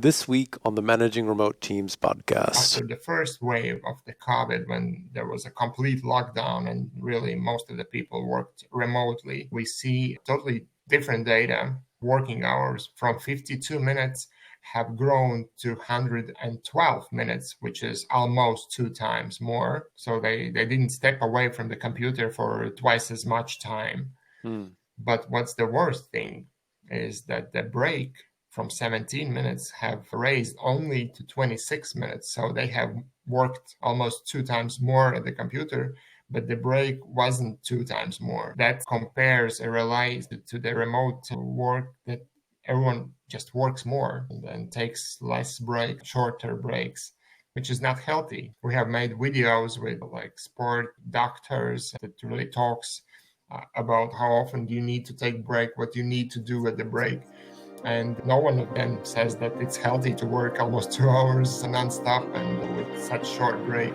This week on the Managing Remote Teams podcast. After the first wave of the COVID, when there was a complete lockdown and really most of the people worked remotely, we see totally different data. Working hours from 52 minutes have grown to 112 minutes, which is almost 2 times more. So they didn't step away from the computer for twice as much time. But what's the worst thing is that the break from 17 minutes have raised only to 26 minutes. So they have worked almost 2 times more at the computer, but the break wasn't 2 times more. That compares and relies to the remote work that everyone just works more and takes less break, shorter breaks, which is not healthy. We have made videos with sport doctors that really talks about how often do you need to take break, what you need to do at the break. And no one of them says that it's healthy to work almost 2 hours nonstop and with such short break.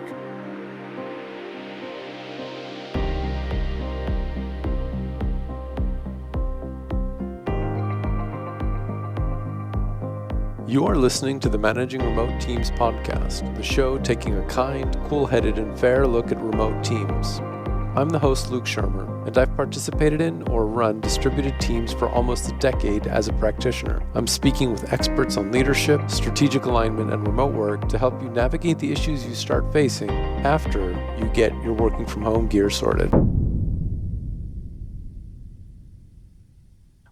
You are listening to the Managing Remote Teams podcast, the show taking a kind, cool-headed, and fair look at remote teams. I'm the host, Luke Shermer, and I've participated in or run distributed teams for almost a decade as a practitioner. I'm speaking with experts on leadership, strategic alignment, and remote work to help you navigate the issues you start facing after you get your working from home gear sorted.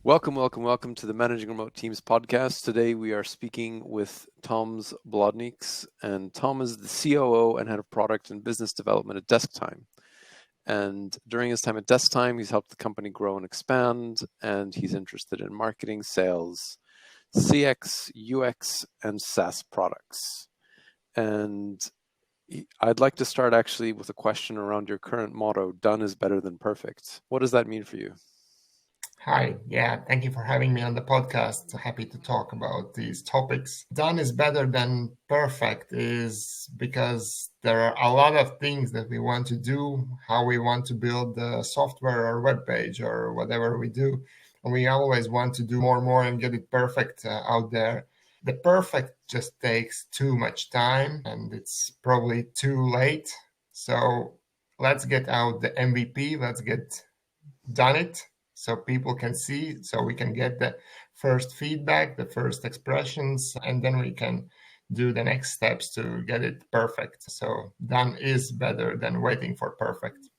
Welcome to the Managing Remote Teams podcast. Today we are speaking with Tom's Blodnieks, and Tom is the COO and Head of Product and Business Development at desktime. And during his time at desktime, he's helped the company grow and expand, and he's interested in marketing, sales, CX, UX, and SaaS products. And I'd like to start actually with a question around your current motto, done is better than perfect. What does that mean for you? Hi, thank you for having me on the podcast. Happy to talk about these topics. Done is better than perfect is because there are a lot of things that we want to do, how we want to build the software or web page or whatever we do. And we always want to do more and get it perfect out there. The perfect just takes too much time and it's probably too late. So let's get out the MVP. Let's get done it. So people can see, so we can get the first feedback, the first expressions, and then we can do the next steps to get it perfect. So done is better than waiting for perfect.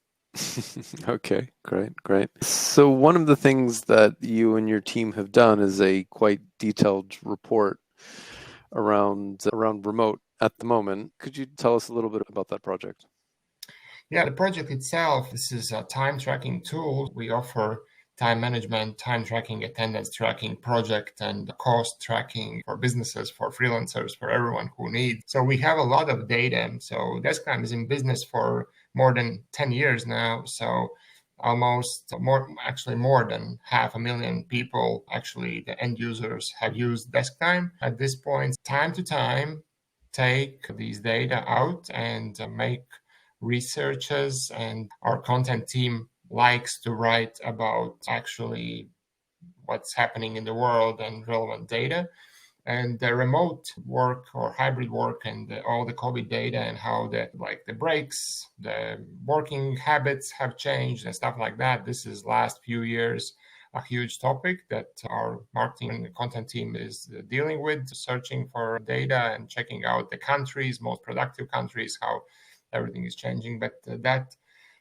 Okay, great. So one of the things that you and your team have done is a quite detailed report around remote at the moment. Could you tell us a little bit about that project? Yeah, the project itself, this is a time tracking tool. We offer time management, time tracking, attendance tracking, project and cost tracking for businesses, for freelancers, for everyone who needs. So we have a lot of data. So desktime is in business for more than 10 years now. So more than 500,000 people, actually the end users have used desktime. At this point, time to time, take these data out and make researches, and our content team likes to write about actually what's happening in the world and relevant data. And the remote work or hybrid work and all the COVID data and how the breaks, the working habits have changed and stuff like that. This is last few years a huge topic that our marketing and content team is dealing with, searching for data and checking out the countries, most productive countries, how everything is changing. But that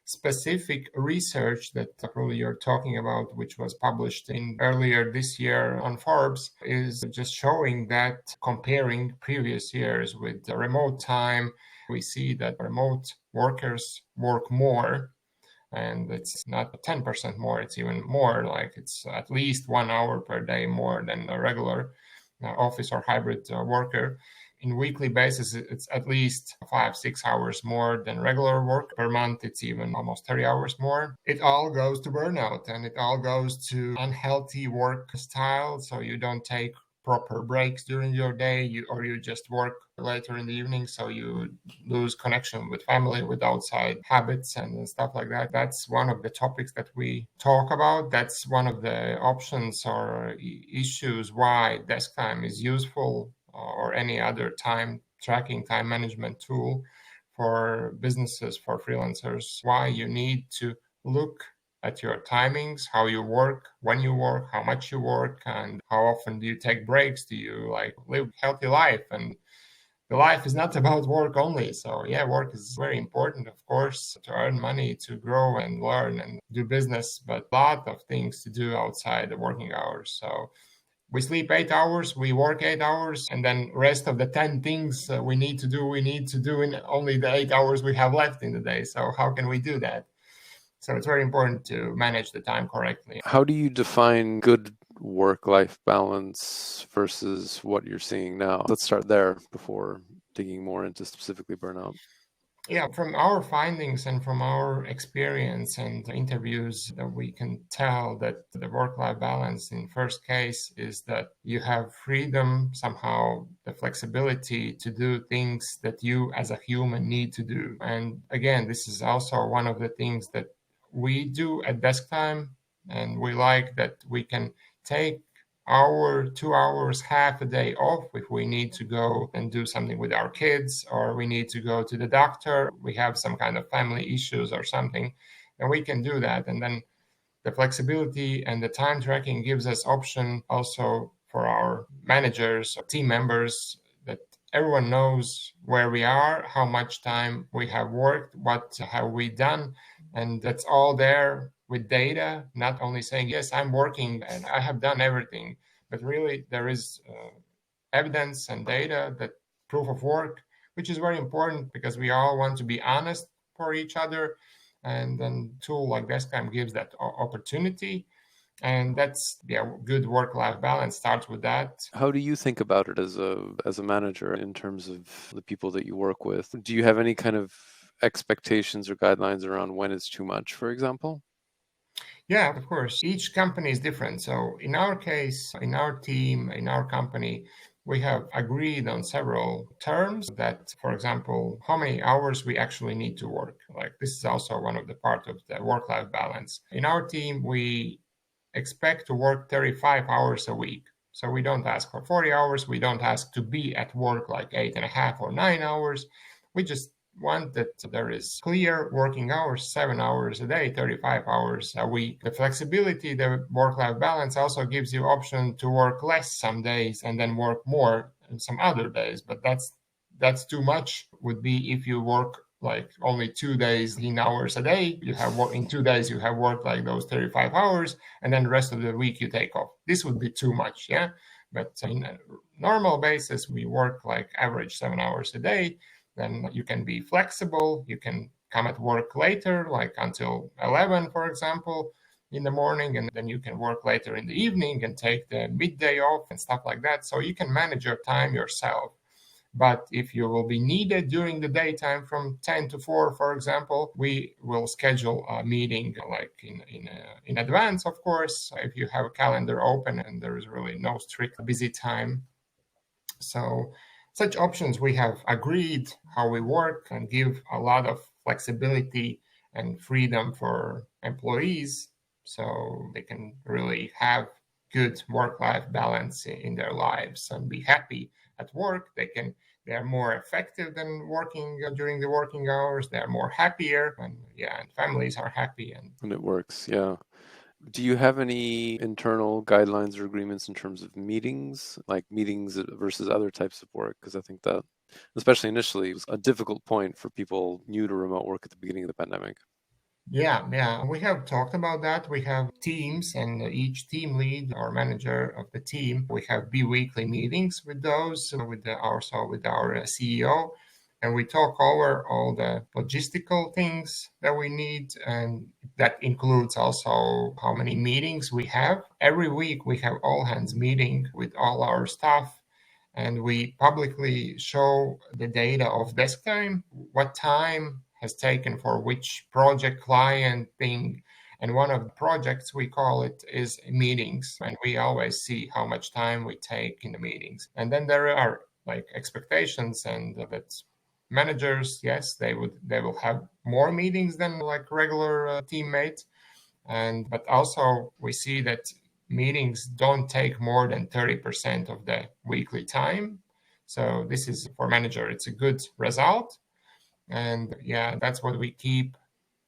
specific research that probably you're talking about, which was published in earlier this year on Forbes, is just showing that comparing previous years with the remote time, we see that remote workers work more. And it's not 10% more, it's even more, like it's at least 1 hour per day more than a regular office or hybrid worker. In weekly basis, it's at least 5-6 hours more than regular work. Per month, it's even almost 30 hours more. It all goes to burnout and it all goes to unhealthy work style. So you don't take proper breaks during your day, you just work later in the evening, so you lose connection with family, with outside habits and stuff like that. That's one of the topics that we talk about. That's one of the options or issues why desk time is useful or any other time tracking, time management tool for businesses, for freelancers, why you need to look at your timings, how you work, when you work, how much you work, and how often do you take breaks? Do you like live healthy life? And the life is not about work only. So yeah, work is very important, of course, to earn money, to grow and learn and do business, but a lot of things to do outside the working hours. So we sleep 8 hours, we work 8 hours, and then rest of the 10 things we need to do in only the 8 hours we have left in the day. So how can we do that? So it's very important to manage the time correctly. How do you define good work-life balance versus what you're seeing now? Let's start there before digging more into specifically burnout. Yeah, from our findings and from our experience and interviews, that we can tell that the work-life balance in first case is that you have freedom, somehow the flexibility to do things that you as a human need to do. And again, this is also one of the things that we do at desk time, and we like that we can take hour, 2 hours, half a day off if we need to go and do something with our kids, or we need to go to the doctor, we have some kind of family issues or something, and we can do that. And then the flexibility and the time tracking gives us option also for our managers or team members, that everyone knows where we are, how much time we have worked, what have we done, and that's all there with data, not only saying, yes, I'm working and I have done everything, but really there is evidence and data, that proof of work, which is very important because we all want to be honest for each other. And then tool like desktime gives that opportunity. And that's, yeah, good work-life balance starts with that. How do you think about it as a manager in terms of the people that you work with? Do you have any kind of expectations or guidelines around when it's too much, for example? Yeah, of course. Each company is different. So in our case, in our team, in our company, we have agreed on several terms that, for example, how many hours we actually need to work. Like this is also one of the part of the work-life balance. In our team, we expect to work 35 hours a week. So we don't ask for 40 hours. We don't ask to be at work like 8.5 or 9 hours. We just want that there is clear working hours, 7 hours a day, 35 hours a week. The flexibility, the work-life balance also gives you option to work less some days and then work more some other days. But that's too much would be if you work like only 2 days, 10 hours a day. You have work in 2 days, you have worked like those 35 hours, and then the rest of the week you take off. This would be too much, yeah. But in a normal basis, we work like average 7 hours a day. Then you can be flexible. You can come at work later, like until 11, for example, in the morning, and then you can work later in the evening and take the midday off and stuff like that. So you can manage your time yourself. But if you will be needed during the daytime from 10 to 4, for example, we will schedule a meeting like in advance, of course, if you have a calendar open and there is really no strict busy time. So such options we have agreed how we work and give a lot of flexibility and freedom for employees so they can really have good work-life balance in their lives and be happy at work. They're more effective than working during the working hours. They're more happier, and yeah, and families are happy. And it works, yeah. Do you have any internal guidelines or agreements in terms of meetings, like meetings versus other types of work? Because I think that, especially initially, was a difficult point for people new to remote work at the beginning of the pandemic. Yeah. We have talked about that. We have teams, and each team lead or manager of the team, we have bi-weekly meetings with those, also with our CEO, and we talk over all the logistical things that we need, and that includes also how many meetings we have. Every week we have all hands meeting with all our staff, and we publicly show the data of desk time, what time has taken for which project, client, thing. And one of the projects, we call it, is meetings. And we always see how much time we take in the meetings. And then there are like expectations, and that managers, yes, they will have more meetings than like regular teammates. But also we see that meetings don't take more than 30% of the weekly time. So this is for manager, it's a good result. And yeah, that's what we keep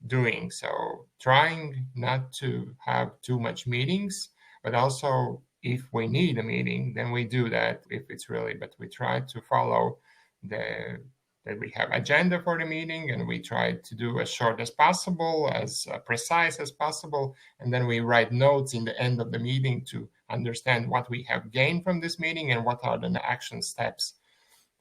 doing. So trying not to have too much meetings, but also if we need a meeting, then we do that if it's really, but we try to follow the that we have agenda for the meeting, and we try to do as short as possible, as precise as possible, and then we write notes in the end of the meeting to understand what we have gained from this meeting and what are the action steps.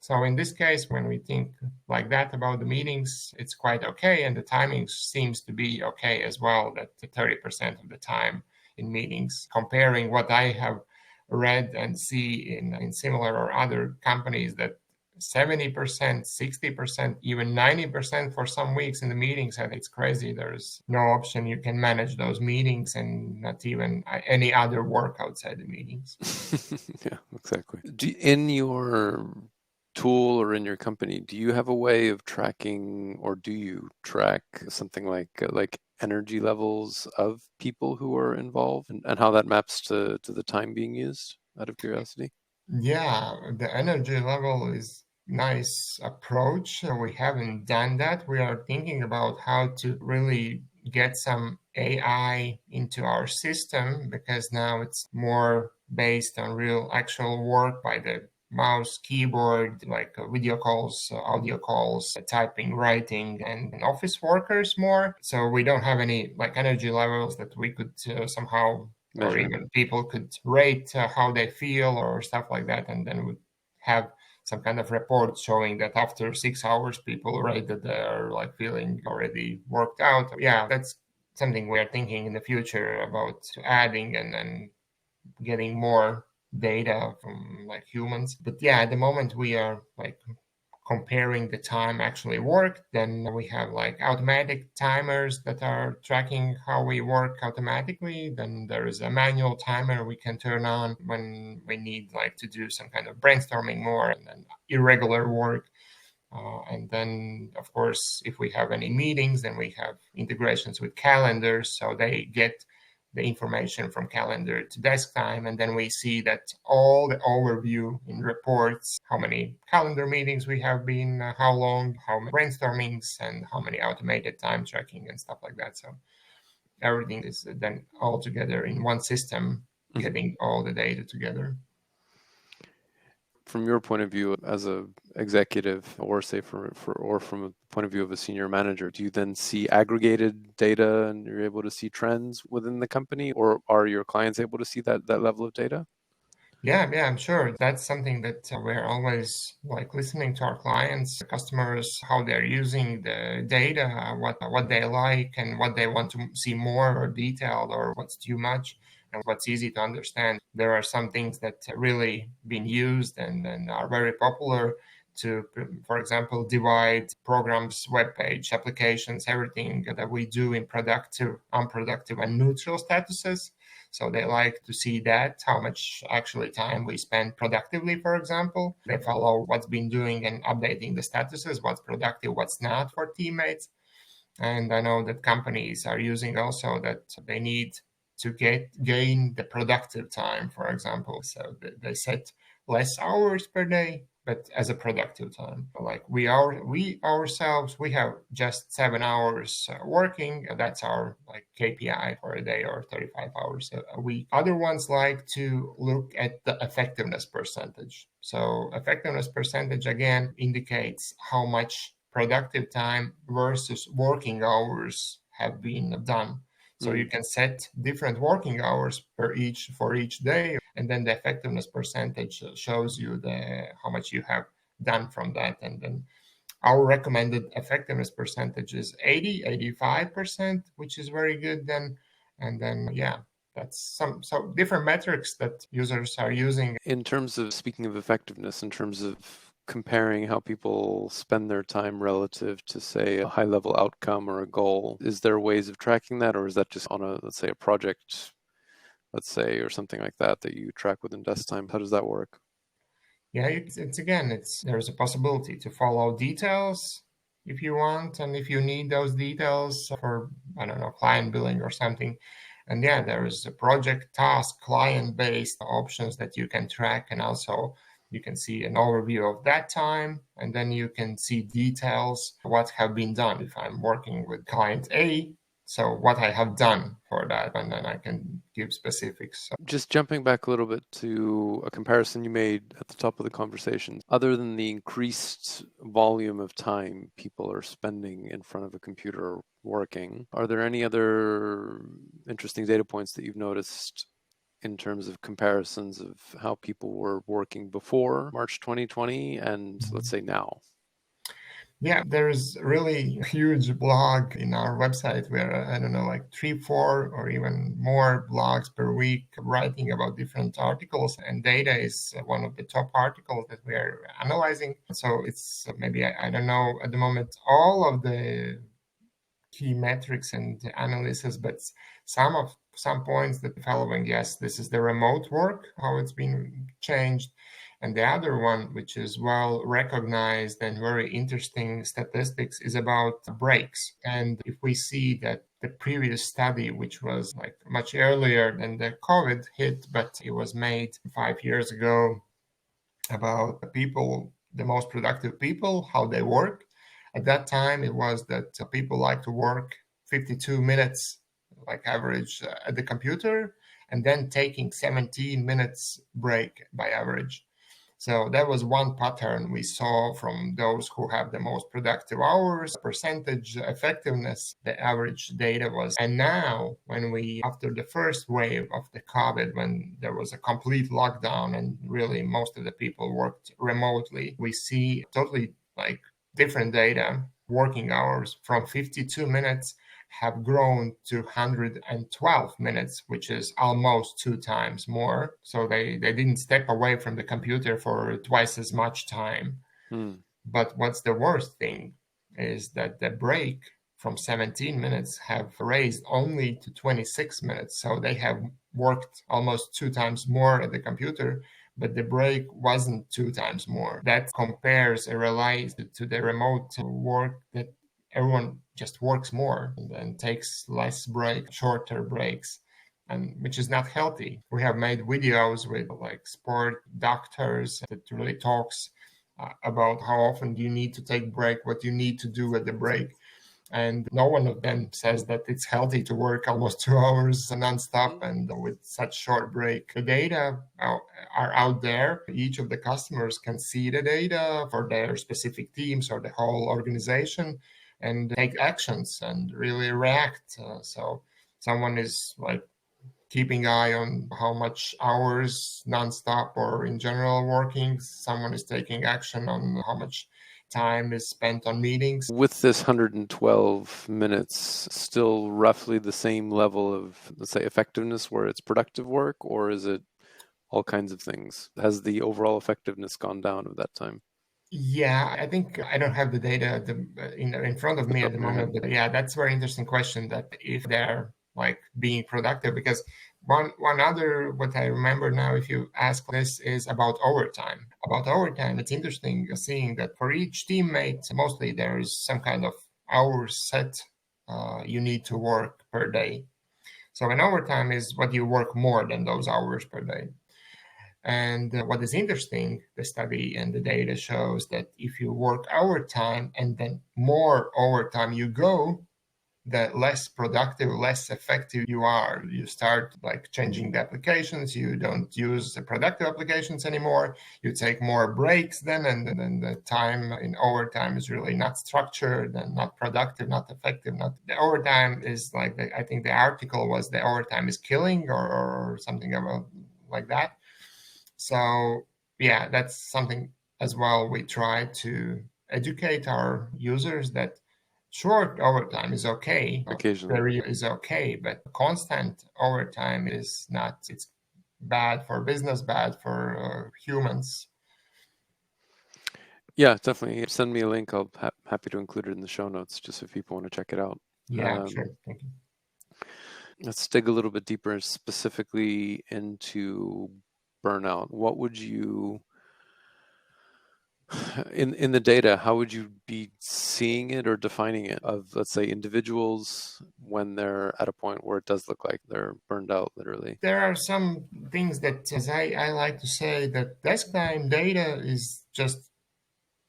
So in this case, when we think like that about the meetings, it's quite okay. And the timing seems to be okay as well, that 30% of the time in meetings, comparing what I have read and see in similar or other companies, that 70%, 60%, even 90% for some weeks in the meetings. And it's crazy. There's no option you can manage those meetings and not even any other work outside the meetings. Yeah, exactly. In your tool or in your company, do you have a way of tracking, or do you track something like energy levels of people who are involved, and how that maps to the time being used, out of curiosity? Yeah, the energy level is nice approach. We haven't done that. We are thinking about how to really get some AI into our system, because now it's more based on real actual work by the mouse, keyboard, like video calls, audio calls, typing, writing, and office workers more. So we don't have any like energy levels that we could somehow, or Measure. even people could rate how they feel or stuff like that, and then would have some kind of report showing that after 6 hours people rate that they're like feeling already worked out. Yeah, that's something we're thinking in the future about adding, and then getting more data from like humans. But yeah, at the moment we are like comparing the time actually worked. Then we have like automatic timers that are tracking how we work automatically. Then there is a manual timer we can turn on when we need like to do some kind of brainstorming more, and then irregular work. And then, of course, if we have any meetings, then we have integrations with calendars. So they get the information from calendar to desk time. And then we see that all the overview in reports, how many calendar meetings we have been, how long, how many brainstormings, and how many automated time tracking and stuff like that. So everything is then all together in one system, getting all the data together. From your point of view as a executive, or say or from a point of view of a senior manager, do you then see aggregated data and you're able to see trends within the company, or are your clients able to see that level of data? Yeah, I'm sure that's something that we're always like listening to our clients, customers, how they're using the data, what they like and what they want to see more or detailed, or what's too much and what's easy to understand. There are some things that really been used and are very popular to, for example, divide programs, web page, applications, everything that we do in productive, unproductive, and neutral statuses. So they like to see that, how much actually time we spend productively, for example. They follow what's been doing and updating the statuses, what's productive, what's not for teammates. And I know that companies are using also that they need to gain the productive time, for example. So they set less hours per day, but as a productive time. Like we ourselves, we have just 7 hours working. That's our like KPI for a day, or 35 hours a week. Other ones like to look at the effectiveness percentage. So effectiveness percentage again indicates how much productive time versus working hours have been done. So you can set different working hours for each day, and then the effectiveness percentage shows you how much you have done from that. And then our recommended effectiveness percentage is 85%, which is very good then. And then yeah, that's some so different metrics that users are using. In terms of, speaking of effectiveness, in terms of comparing how people spend their time relative to, say, a high level outcome or a goal, is there ways of tracking that, or is that just on a, let's say, a project, let's say, or something like that you track within desktime? How does that work? Yeah, it's again, there's a possibility to follow details if you want, and if you need those details for, I don't know, client billing or something. And yeah, there is a project task, client-based options that you can track, and also You can see an overview of that time, and then you can see details, what have been done. If I'm working with client A, so what I have done for that, and then I can give specifics. Just jumping back a little bit to a comparison you made at the top of the conversation, other than the increased volume of time people are spending in front of a computer working, are there any other interesting data points that you've noticed in terms of comparisons of how people were working before March 2020 and let's say now? Yeah, there's really a huge blog in our website where, I don't know, like 3, 4, or even more blogs per week writing about different articles. And data is one of the top articles that we are analyzing. So it's maybe, I don't know at the moment, all of the key metrics and analysis, but some points that following, yes, this is the remote work, how it's been changed. And the other one, which is well recognized and very interesting statistics, is about breaks. And if we see that the previous study, which was like much earlier than the COVID hit, but it was made 5 years ago about the people, the most productive people, how they work. At that time, it was that people like to work 52 minutes, like average, at the computer, and then taking 17 minutes break by average. So that was one pattern we saw from those who have the most productive hours, percentage effectiveness, the average data was. And now, when we, after the first wave of the COVID, when there was a complete lockdown and really most of the people worked remotely, we see totally like different data. Working hours from 52 minutes have grown to 112 minutes, which is almost 2 times more. So they didn't step away from the computer for twice as much time. But what's the worst thing is that the break from 17 minutes have raised only to 26 minutes. So they have worked almost 2 times more at the computer, but the break wasn't 2 times more. That compares and relies to the remote work that everyone just works more and takes less break, shorter breaks, and which is not healthy. We have made videos with like sport doctors that really talks about how often do you need to take break, what you need to do at the break. And no one of them says that it's healthy to work almost 2 hours nonstop and with such short break. The data are out there. Each of the customers can see the data for their specific teams or the whole organization and take actions and really react. So someone is like keeping eye on how much hours nonstop or in general working. Someone is taking action on how much time is spent on meetings. With this 112 minutes, still roughly the same level of, let's say, effectiveness where it's productive work, or is it all kinds of things? Has the overall effectiveness gone down of that time? Yeah, I think I don't have the data in front of me at the moment, but yeah, that's a very interesting question, that if they're like being productive, because one other, what I remember now, if you ask this, is about overtime. About overtime, it's interesting seeing that for each teammate, mostly there is some kind of hours set you need to work per day. So an overtime is what you work more than those hours per day. And what is interesting, the study and the data shows that if you work overtime and then more overtime you go, the less productive, less effective you are. You start like changing the applications. You don't use the productive applications anymore. You take more breaks then, and then the time in overtime is really not structured and not productive, not effective. Not the overtime is like I think the article was the overtime is killing or something about like that. So yeah, that's something as well. We try to educate our users that short overtime is okay, Occasionally. is okay, but constant overtime is not. It's bad for business, bad for humans. Yeah, definitely. Send me a link. I'll happy to include it in the show notes, just if people want to check it out. Yeah, sure. Thank you. Let's dig a little bit deeper, specifically into burnout. What would you, in the data, how would you be seeing it or defining it of, let's say, individuals when they're at a point where it does look like they're burned out, literally? There are some things that, as I like to say, that desk time data is just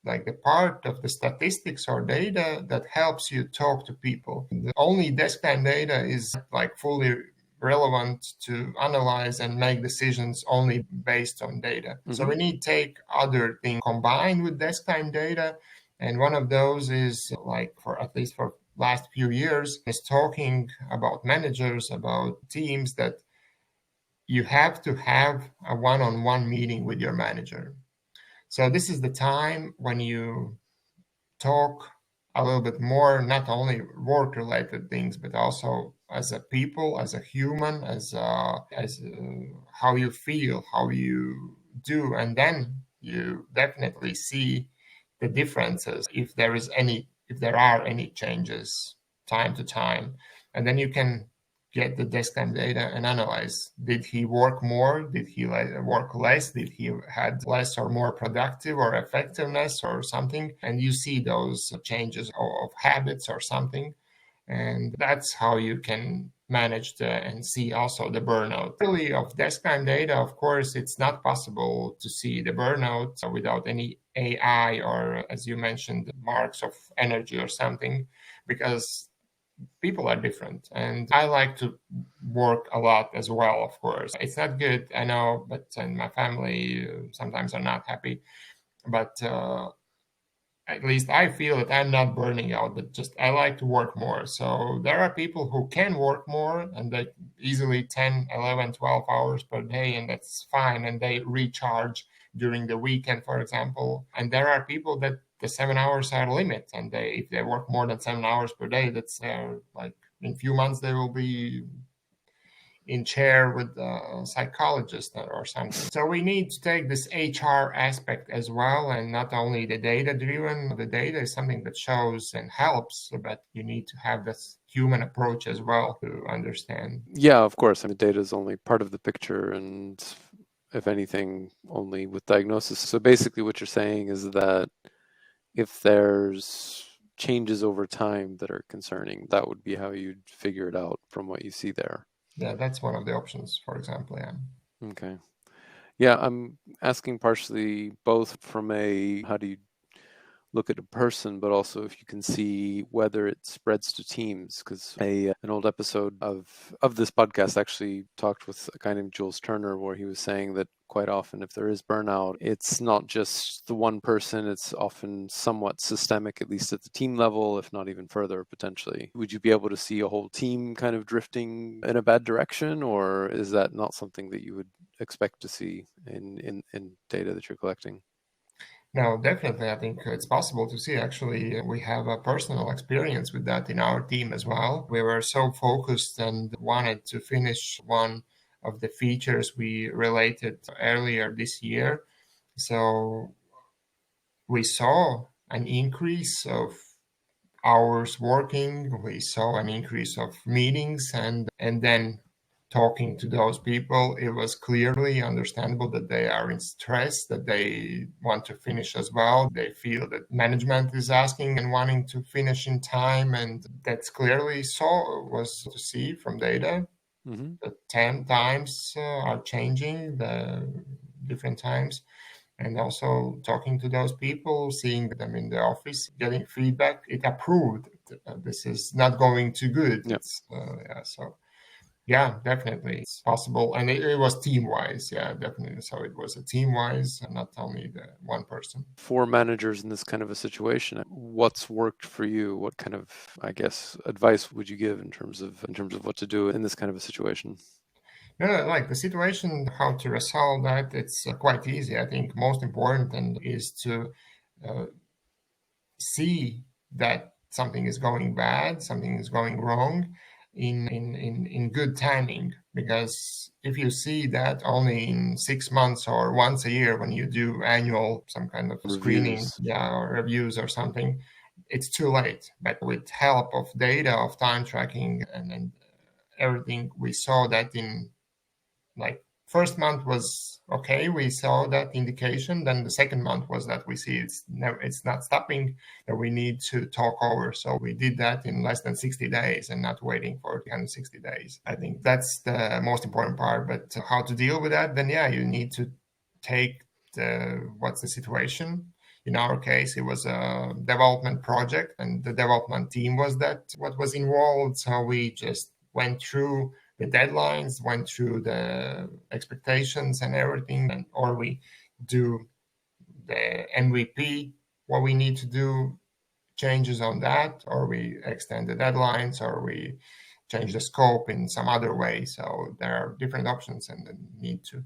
like the part of the statistics or data that helps you talk to people. The only desk time data is like fully relevant to analyze and make decisions only based on data. So we need to take other things combined with desk time data. And one of those is like, for at least for last few years, is talking about managers, about teams, that you have to have a one-on-one meeting with your manager. So this is the time when you talk a little bit more, not only work-related things, but also as a people, as a human, as how you feel, how you do, and then you definitely see the differences if there are any changes time to time, and then you can get the desk time data and analyze. Did he work more? Did he work less? Did he had less or more productive or effectiveness or something? And you see those changes of habits or something. And that's how you can manage and see also the burnout. Really, of desk time data, of course, it's not possible to see the burnout without any AI or, as you mentioned, marks of energy or something, because people are different. And I like to work a lot as well, of course. It's not good, I know, but and my family sometimes are not happy. But at least I feel that I'm not burning out, but just I like to work more. So there are people who can work more and they easily 10, 11, 12 hours per day, and that's fine. And they recharge during the weekend, for example. And there are people that the 7 hours are limit, and if they work more than 7 hours per day, that's like in a few months they will be in chair with a psychologist or something. So we need to take this HR aspect as well, and not only the data driven. The data is something that shows and helps, but you need to have this human approach as well to understand. Yeah, of course. I mean, data is only part of the picture, and if anything, only with diagnosis. So basically what you're saying is that if there's changes over time that are concerning, that would be how you'd figure it out from what you see there. Yeah, that's one of the options, for example. Yeah. Okay. Yeah, I'm asking partially both from a how do you look at a person, but also if you can see whether it spreads to teams. Because an old episode of this podcast actually talked with a guy named Jules Turner, where he was saying that quite often if there is burnout, it's not just the one person, it's often somewhat systemic, at least at the team level, if not even further potentially. Would you be able to see a whole team kind of drifting in a bad direction, or is that not something that you would expect to see in data that you're collecting? No, definitely. I think it's possible to see. Actually, we have a personal experience with that in our team as well. We were so focused and wanted to finish one of the features we related earlier this year. So we saw an increase of hours working, we saw an increase of meetings, and then talking to those people, it was clearly understandable that they are in stress, that they want to finish as well. They feel that management is asking and wanting to finish in time, and that's clearly was to see from data. Mm-hmm. The 10 times are changing, the different times. And also talking to those people, seeing them in the office, getting feedback, it approved. This is not going too good. Yep. So yeah, definitely it's possible. And it was team-wise. Yeah, definitely. So it was a team-wise, and not only the one person. For managers in this kind of a situation, what's worked for you? What kind of, I guess, advice would you give in terms of what to do in this kind of a situation? No, like the situation, how to resolve that, it's quite easy. I think most important and is to see that something is going bad, something is going wrong in good timing. Because if you see that only in 6 months or once a year when you do annual some kind of screening, Reviews. or reviews or something, it's too late. But with help of data, of time tracking and everything, we saw that in like first month was okay. We saw that indication. Then the second month was that we see it's not stopping, that we need to talk over. So we did that in less than 60 days and not waiting for 360 days. I think that's the most important part. But how to deal with that? Then, yeah, you need to take what's the situation. In our case, it was a development project, and the development team was that what was involved. So we just went through the deadlines, went through the expectations and everything, or we do the MVP, what we need to do, changes on that, or we extend the deadlines, or we change the scope in some other way. So there are different options, and then need to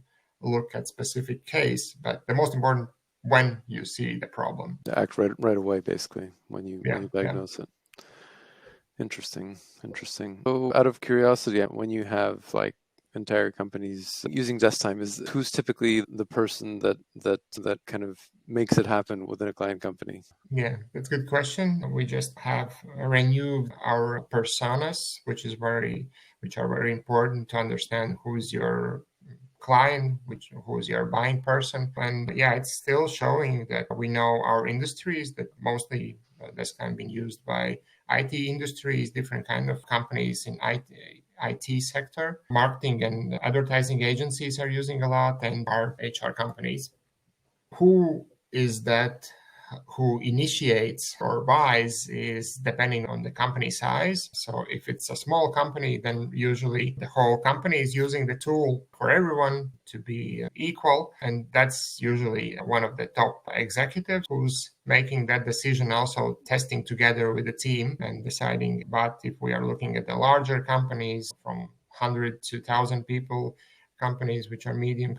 look at specific case. But the most important, when you see the problem, to act right away, basically, when you diagnose it. Interesting. So out of curiosity, when you have like entire companies using desktime, who's typically the person that kind of makes it happen within a client company? Yeah, that's a good question. We just have renewed our personas, which are very important to understand who's your client, who's your buying person. And yeah, it's still showing that we know our industries, that mostly that's kind of been used by IT industries, different kind of companies in IT sector. Marketing and advertising agencies are using a lot, and our HR companies. Who is that who initiates or buys is depending on the company size. So if it's a small company, then usually the whole company is using the tool for everyone to be equal. And that's usually one of the top executives who's making that decision, also testing together with the team and deciding. But if we are looking at the larger companies from 100 to 1,000 people, companies which are medium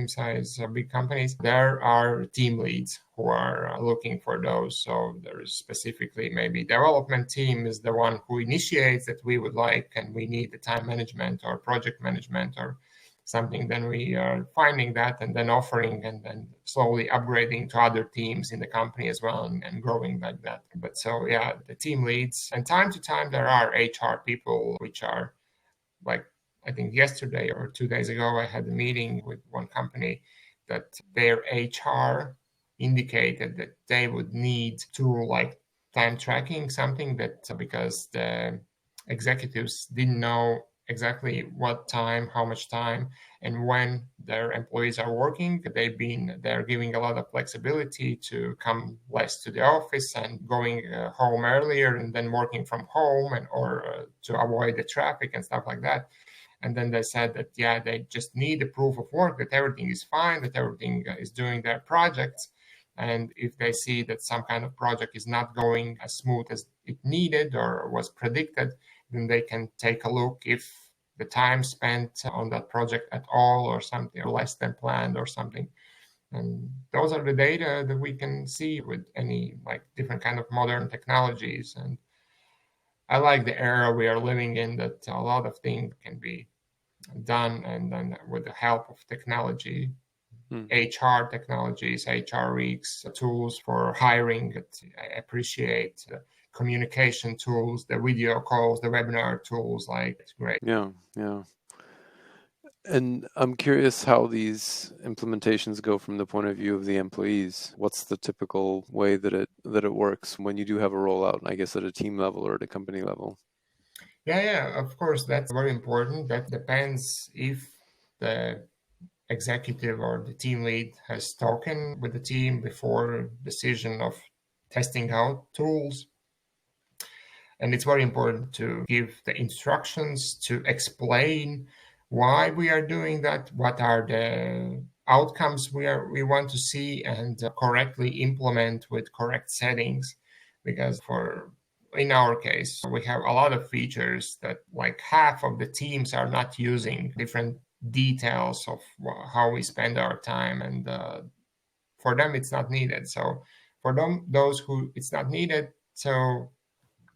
size, big companies, there are team leads who are looking for those. So there is specifically maybe development team is the one who initiates that we would like, and we need the time management or project management or something. Then we are finding that and then offering and then slowly upgrading to other teams in the company as well, and growing like that. But so yeah, the team leads, and time to time there are HR people which are like, I think yesterday or 2 days ago, I had a meeting with one company that their HR indicated that they would need to like time tracking, something that because the executives didn't know exactly what time, how much time, and when their employees are working. They're giving a lot of flexibility to come less to the office and going home earlier, and then working from home, and or to avoid the traffic and stuff like that. And then they said that, yeah, they just need a proof of work, that everything is fine, that everything is doing their projects. And if they see that some kind of project is not going as smooth as it needed or was predicted, then they can take a look if the time spent on that project at all or something, or less than planned or something. And those are the data that we can see with any like different kind of modern technologies. And I like the era we are living in, that a lot of things can be done, and then with the help of technology, HR technologies, HR weeks, tools for hiring. I appreciate communication tools, the video calls, the webinar tools. Like, it's great. Yeah. And I'm curious how these implementations go from the point of view of the employees. What's the typical way that it works when you do have a rollout, I guess at a team level or at a company level? Yeah, of course, that's very important. That depends if the executive or the team lead has spoken with the team before decision of testing out tools. And it's very important to give the instructions, to explain why we are doing that, what are the outcomes we want to see, and correctly implement with correct settings. Because in our case, we have a lot of features that like half of the teams are not using, different details of how we spend our time, and for them it's not needed. So for those who it's not needed, so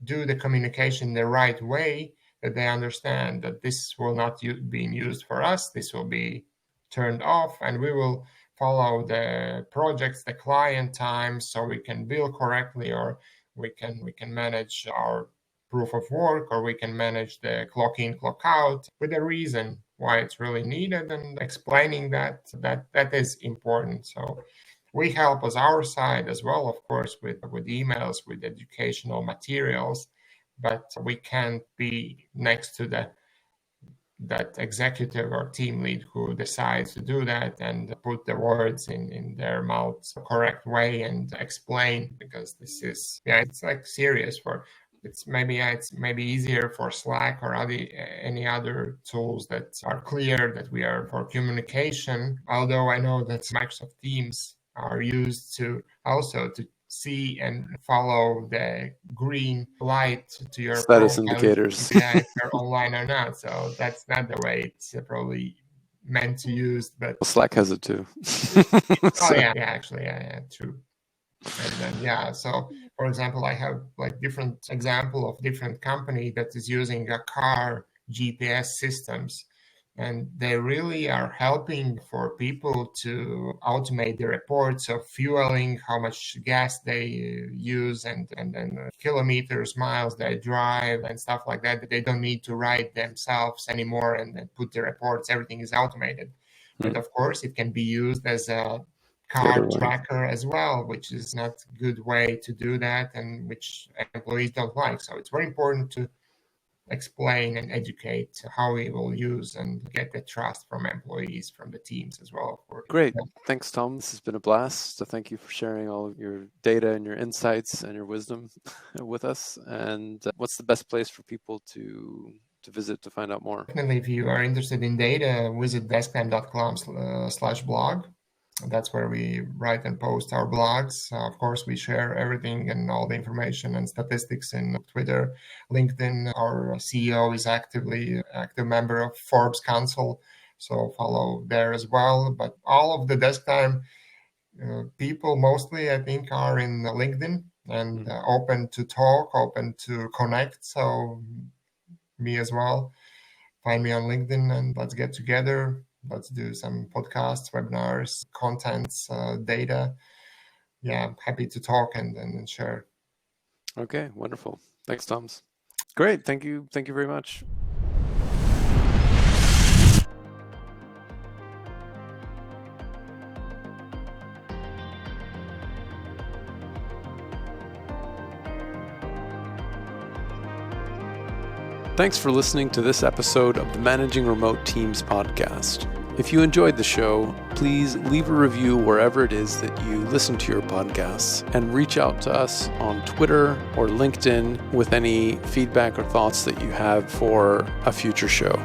do the communication the right way, that they understand that this will not be used for us, this will be turned off, and we will follow the projects, the client time, so we can bill correctly, or we can manage our proof of work, or we can manage the clock in, clock out with a reason. why it's really needed, and explaining that is important. So we help as our side as well, of course, with emails, with educational materials, but we can't be next to that executive or team lead who decides to do that and put the words in their mouths the correct way and explain, because this is, it's like serious for, it's maybe easier for Slack or any other tools that are clear that we are for communication. Although I know that Microsoft Teams are used to also to see and follow the green light to your Status profile, indicators. if you're online or not. So that's not the way it's probably meant to use. But Slack has it too. Actually, true. And then so for example, I have like different example of different company that is using a car GPS systems, and they really are helping for people to automate the reports of fueling, how much gas they use, and then kilometers, miles they drive, and stuff like that, that they don't need to write themselves anymore and then put the reports. Everything is automated. But of course, it can be used as a car tracker as well, which is not a good way to do that, and which employees don't like. So it's very important to explain and educate how we will use and get the trust from employees, from the teams as well. Great. Thanks, Tom. This has been a blast. So thank you for sharing all of your data and your insights and your wisdom with us. And what's the best place for people to visit to find out more? Definitely, if you are interested in data, visit desktime.com/blog. That's where we write and post our blogs. Of course, we share everything and all the information and statistics in Twitter, LinkedIn. Our CEO is active member of Forbes Council, so follow there as well. But all of the Desktime people mostly, I think, are in LinkedIn and open to talk, open to connect. So me as well. Find me on LinkedIn and let's get together. Let's do some podcasts, webinars, contents, data. Yeah, I'm happy to talk and share. Okay, wonderful. Thanks, Toms. Great. Thank you. Thank you very much. Thanks for listening to this episode of the Managing Remote Teams podcast. If you enjoyed the show, please leave a review wherever it is that you listen to your podcasts, and reach out to us on Twitter or LinkedIn with any feedback or thoughts that you have for a future show.